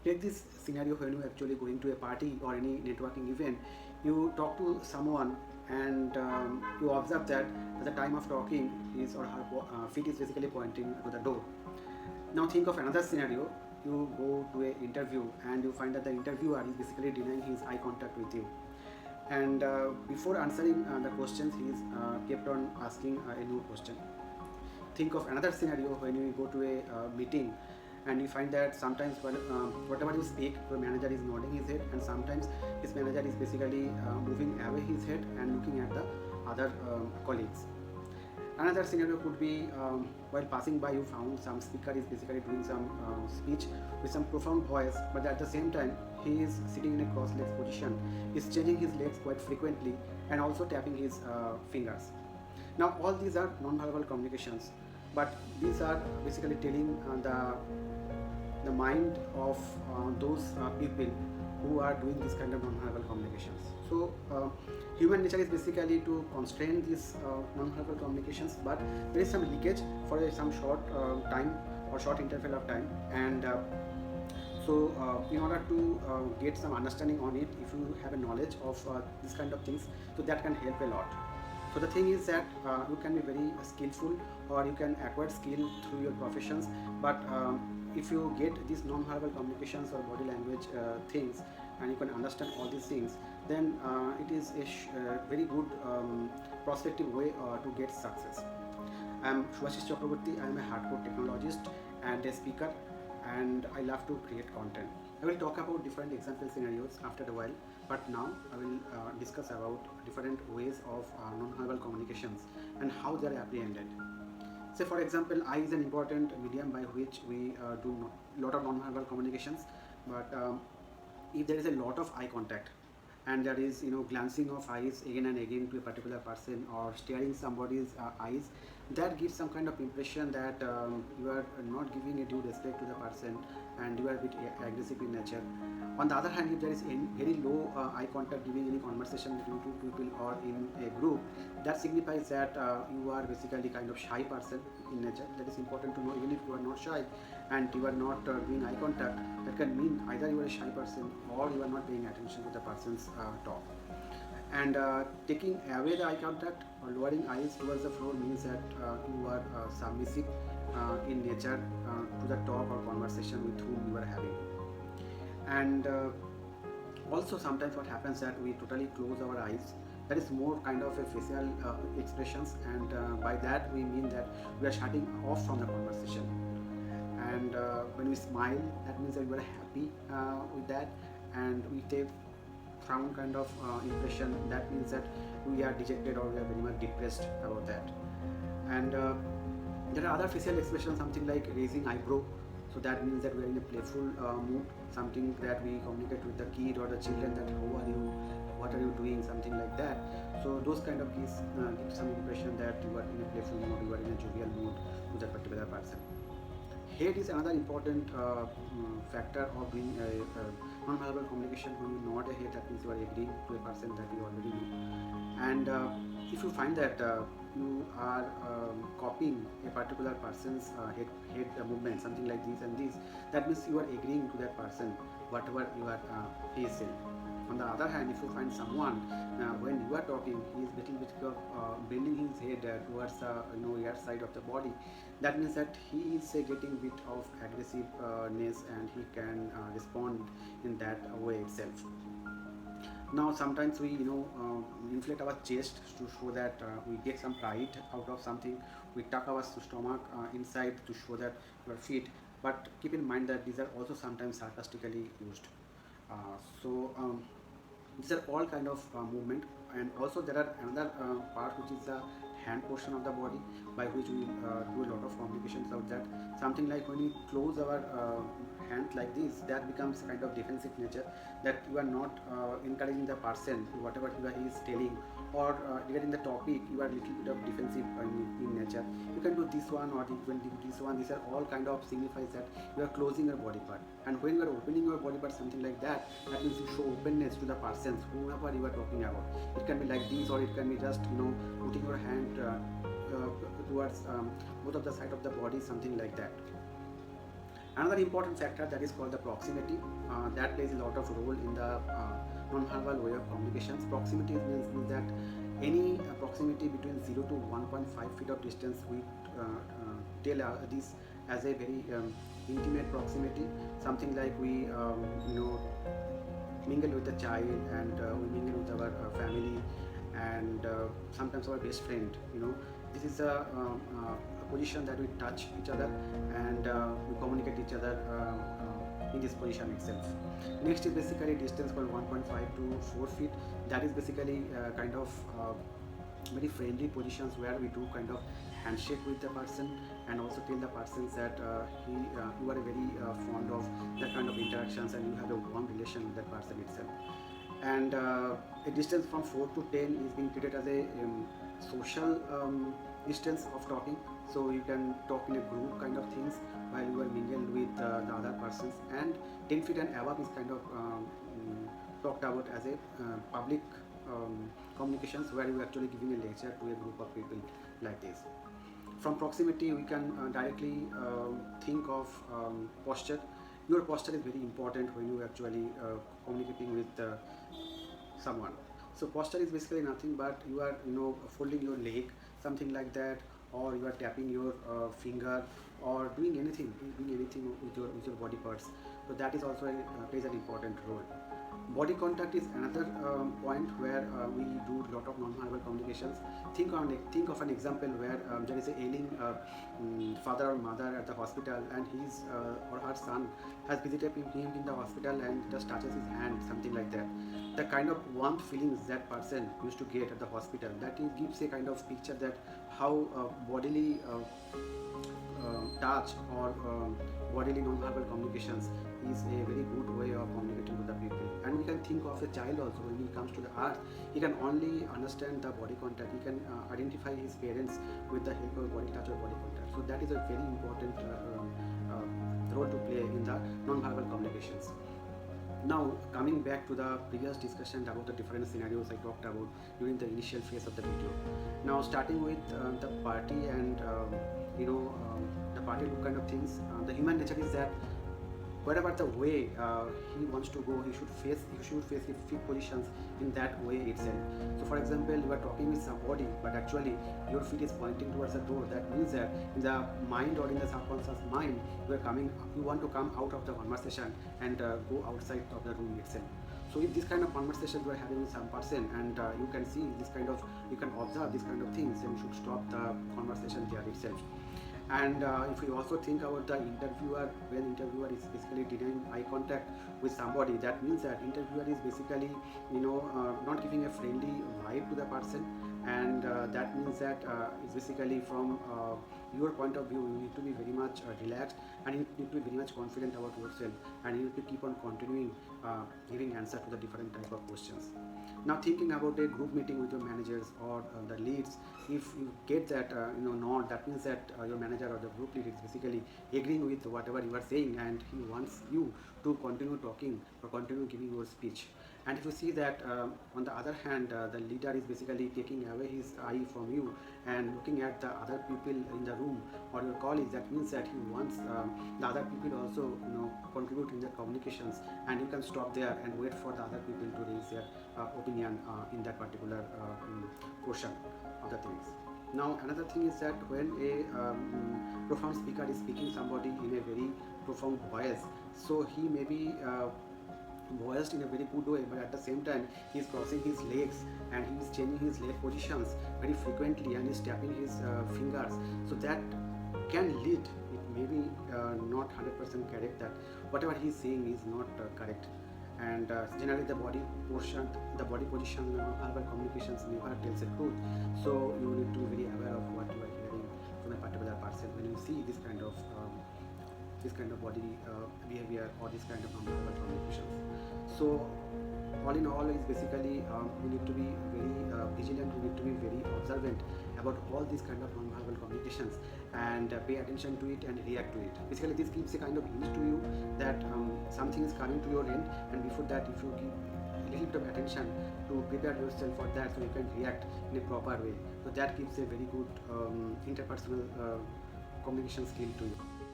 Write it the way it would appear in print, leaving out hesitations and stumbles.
Take this scenario when you actually going to a party or any networking event, you talk to someone and you observe that at the time of talking his or her feet is basically pointing to the door. Now think of another scenario. You go to an interview and you find that the interviewer is basically denying his eye contact with you. And before answering the questions, he is kept on asking a new question. Think of another scenario when you go to a meeting and you find that sometimes whatever you speak, your manager is nodding his head, and sometimes his manager is basically moving away his head and looking at the other colleagues. Another scenario could be while passing by, you found some speaker is basically doing some speech with some profound voice, but at the same time he is sitting in a cross-legs position. He's changing his legs quite frequently and also tapping his fingers. Now all these are non-verbal communications, but these are basically telling the mind of those people who are doing this kind of non-verbal communications. So human nature is basically to constrain these non-verbal communications, but there is some leakage for some short time or short interval of time, and so in order to get some understanding on it, if you have a knowledge of this kind of things, so that can help a lot. So the thing is that you can be very skillful or you can acquire skill through your professions, but if you get these non-verbal communications or body language things and you can understand all these things, then it is a very good prospective way to get success. I am Subhasish Chakraborti. I am a hardcore technologist and a speaker, and I love to create content. I will talk about different example scenarios after a while, but now I will discuss about different ways of non-verbal communications and how they are apprehended. Say for example, eye is an important medium by which we do lot of non-verbal communications, but if there is a lot of eye contact and there is glancing of eyes again and again to a particular person or staring somebody's eyes, that gives some kind of impression that you are not giving a due respect to the person and you are a bit aggressive in nature. On the other hand, if there is very low eye contact during any conversation between two people or in a group, that signifies that you are basically kind of shy person in nature. That is important to know. Even if you are not shy and you are not doing eye contact, that can mean either you are a shy person or you are not paying attention to the person's talk. And taking away the eye contact or lowering eyes towards the floor means that you are submissive in nature to the talk or conversation with whom you are having. And also sometimes what happens that we totally close our eyes. That is more kind of a facial expressions, and by that we mean that we are shutting off from the conversation. And when we smile, that means that we are happy with that, and we take frown kind of impression, that means that we are dejected or we are very much depressed about that. And there are other facial expressions, something like raising eyebrow, so that means that we are in a playful mood, something that we communicate with the kid or the children, that how are you, what are you doing, something like that. So those kind of give some impression that you are in a playful mood, you are in a jovial mood to that particular person. Head is another important factor of doing non-verbal communication. When you nod a head, that means you are agreeing to a person that you already know. And if you find that you are copying a particular person's head movement, something like this and this, that means you are agreeing to that person, whatever you are he is saying. On the other hand, if you find someone when you are talking, he is little bit bending his head towards the rear side of the body, that means that he is getting a bit of aggressiveness and he can respond in that way itself. Now sometimes we inflate our chest to show that we get some pride out of something. We tuck our stomach inside to show that we are fit, but keep in mind that these are also sometimes sarcastically used. So these are all kind of movement. And also there are another part which is the hand portion of the body, by which we do a lot of communications out that. Something like when we close our hand like this, that becomes kind of defensive nature, that you are not encouraging the person whatever he is telling, or regarding the topic you are little bit of defensive in nature. You can do this one or you can do this one. These are all kind of signifies that you are closing your body part. And when you are opening your body part, something like that, that means you show openness to the persons whoever you are talking about. It can be like this, or it can be just putting your hand towards both of the side of the body, something like that. Another important factor that is called the proximity, that plays a lot of role in the non-verbal way of communications. Proximity means that any proximity between 0 to 1.5 feet of distance, we tell this as a very intimate proximity. Something like we mingle with a child, and we mingle with our family, and sometimes our best friend. This is a position that we touch each other, and we communicate each other in this position itself. Next is basically distance called 1.5 to 4 feet. That is basically kind of very friendly positions where we do kind of handshake with the person, and also tell the person that you are very fond of that kind of interactions, and you have a warm relation with that person itself. And a distance from 4 to 10 is being treated as a social distance of talking. So you can talk in a group kind of things while you are mingled with the other persons. And 10 feet and above is kind of talked about as a public communications, where you are actually giving a lecture to a group of people like this. From proximity, we can directly think of posture. Your posture is very important when you are actually communicating with someone. So posture is basically nothing but you are folding your leg, something like that, or you are tapping your finger, or doing anything with your body parts. So that is also plays an important role. Body contact is another point where we do a lot of non-verbal communications. Think of an example where there is a ailing father or mother at the hospital, and his or her son has visited him in the hospital and just touches his hand, something like that. The kind of warmth feelings that person used to get at the hospital, that gives a kind of picture that how bodily touch or bodily non-verbal communications is a very good way of communicating with the people. And we can think of a child also. When he comes to the earth, he can only understand the body contact. He can identify his parents with the help of body touch or body contact. So that is a very important role to play in the non-verbal communications. Now, coming back to the previous discussion about the different scenarios I talked about during the initial phase of the video. Now, starting with the party and the party look kind of things, the human nature is that whatever the way he wants to go, he should face his feet positions in that way itself. So for example, you are talking with somebody, but actually your feet is pointing towards the door. That means that in the mind or in the subconscious mind, you want to come out of the conversation and go outside of the room itself. So if this kind of conversation you are having with some person, and you can observe this kind of things, then you should stop the conversation there itself. And if we also think about the interviewer, when interviewer is basically denying eye contact with somebody, that means that interviewer is basically not giving a friendly vibe to the person, and that means that it's basically from your point of view, you need to be very much relaxed, and you need to be very much confident about yourself, and you need to keep on continuing giving answer to the different type of questions. Now, thinking about a group meeting with your managers or the leads, if you get that nod, that means that your manager or the group lead is basically agreeing with whatever you are saying, and he wants you to continue talking or continue giving your speech. And if you see that on the other hand, the leader is basically taking away his eye from you and looking at the other people in the room or your colleagues, that means that he wants the other people also contribute in their communications, and you can stop there and wait for the other people to raise their opinion in that particular portion of the things. Now, another thing is that when a profound speaker is speaking somebody in a very profound voice, so he may be voiced in a very good way, but at the same time he is crossing his legs and he is changing his leg positions very frequently and is tapping his fingers. So that can lead, it may be not 100% correct, that whatever he is saying is not correct. And generally the body position, verbal communications never tells the truth. So you need to be very aware of what you are hearing from a particular person when you see this kind of body behavior or this kind of non-verbal communications. So all in all, is basically we need to be very vigilant, we need to be very observant about all these kind of non-verbal communications, and pay attention to it and react to it. Basically this gives a kind of hint to you that something is coming to your end, and before that, if you give a little bit of attention to prepare yourself for that, so you can react in a proper way. So that gives a very good interpersonal communication skill to you.